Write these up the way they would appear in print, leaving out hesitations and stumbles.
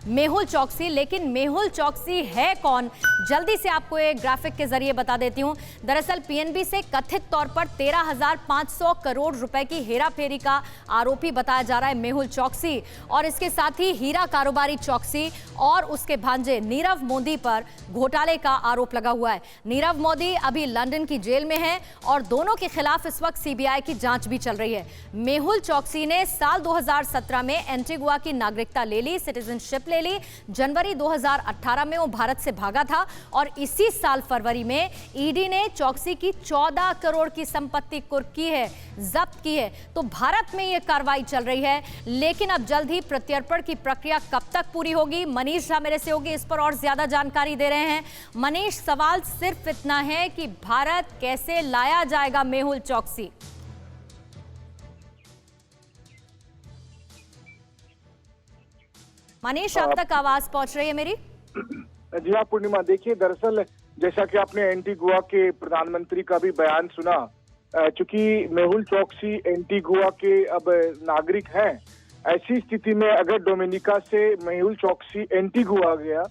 मेहुल चौकसी। लेकिन मेहुल चौकसी है कौन, जल्दी से आपको एक ग्राफिक के जरिए बता देती हूं। दरअसल पीएनबी से कथित तौर पर 13,500 करोड़ रुपए की हेराफेरी का आरोपी बताया जा रहा है मेहुल चौकसी, और इसके साथ ही हीरा कारोबारी चौकसी और उसके भांजे नीरव मोदी पर घोटाले का आरोप लगा हुआ है। नीरव मोदी अभी लंदन की जेल में है और दोनों के खिलाफ इस वक्त सीबीआई की जांच भी चल रही है। मेहुल चौकसी ने साल 2017 में एंटीगुआ की नागरिकता ले ली, सिटीजनशिप ले ली। जनवरी 2018 में वो भारत से भागा था और इसी साल फरवरी में ईडी ने चौकसी की 14 करोड़ की संपत्ति कुर्क की है, जब्त की है। तो भारत में यह कार्रवाई चल रही है, लेकिन अब जल्द ही प्रत्यर्पण की प्रक्रिया कब तक पूरी होगी, मनीष झा मेरे से होगी, इस पर और ज्यादा जानकारी दे रहे हैं। मनीष, सवाल सिर्फ इतना है कि भारत कैसे लाया जाएगा मेहुल चौकसी? मनीष, अब तक आवाज पहुंच रही है मेरी? जी हाँ पूर्णिमा, देखिए दरअसल जैसा कि आपने एंटीगुआ के प्रधानमंत्री का भी बयान सुना, चूंकि मेहुल चौकसी एंटीगुआ के अब नागरिक हैं, ऐसी स्थिति में अगर डोमिनिका से मेहुल चौकसी एंटीगुआ गया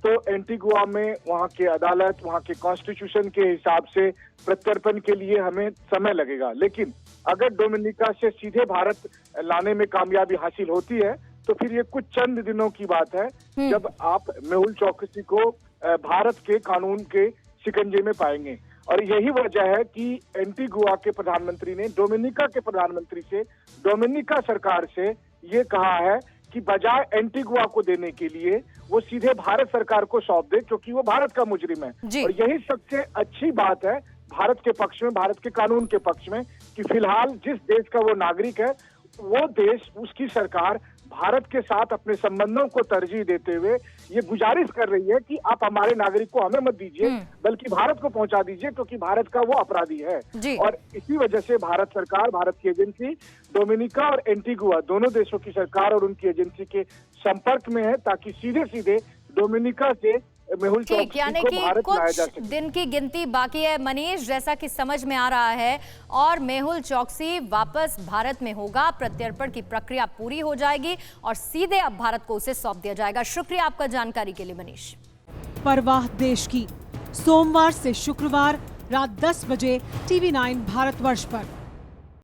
तो एंटीगुआ में वहाँ के अदालत, वहाँ के कॉन्स्टिट्यूशन के हिसाब से प्रत्यर्पण के लिए हमें समय लगेगा। लेकिन अगर डोमिनिका से सीधे भारत लाने में कामयाबी हासिल होती है तो फिर ये कुछ चंद दिनों की बात है जब आप मेहुल चौकसी को भारत के कानून के शिकंजे में पाएंगे। और यही वजह है कि एंटीगुआ के प्रधानमंत्री ने डोमिनिका के प्रधानमंत्री से, डोमिनिका सरकार से ये कहा है कि बजाय एंटीगुआ को देने के लिए वो सीधे भारत सरकार को सौंप दे, क्योंकि वो भारत का मुजरिम है। और यही सबसे अच्छी बात है भारत के पक्ष में, भारत के कानून के पक्ष में, कि फिलहाल जिस देश का वो नागरिक है वो देश, उसकी सरकार भारत के साथ अपने संबंधों को तरजीह देते हुए ये गुजारिश कर रही है कि आप हमारे नागरिक को हमें मत दीजिए, बल्कि भारत को पहुंचा दीजिए, क्योंकि भारत का वो अपराधी है। और इसी वजह से भारत सरकार, भारत की एजेंसी डोमिनिका और एंटीगुआ दोनों देशों की सरकार और उनकी एजेंसी के संपर्क में है, ताकि सीधे सीधे डोमिनिका से मेहुल चौकसी यानी को कि भारत लाया जा सके। दिन की गिनती बाकी है मनीष, जैसा कि समझ में आ रहा है, और मेहुल चौकसी वापस भारत में होगा, प्रत्यर्पण की प्रक्रिया पूरी हो जाएगी और सीधे अब भारत को उसे सौंप दिया जाएगा। शुक्रिया आपका जानकारी के लिए मनीष। परवाह देश की, सोमवार से शुक्रवार रात 10 बजे TV9 भारतवर्ष पर।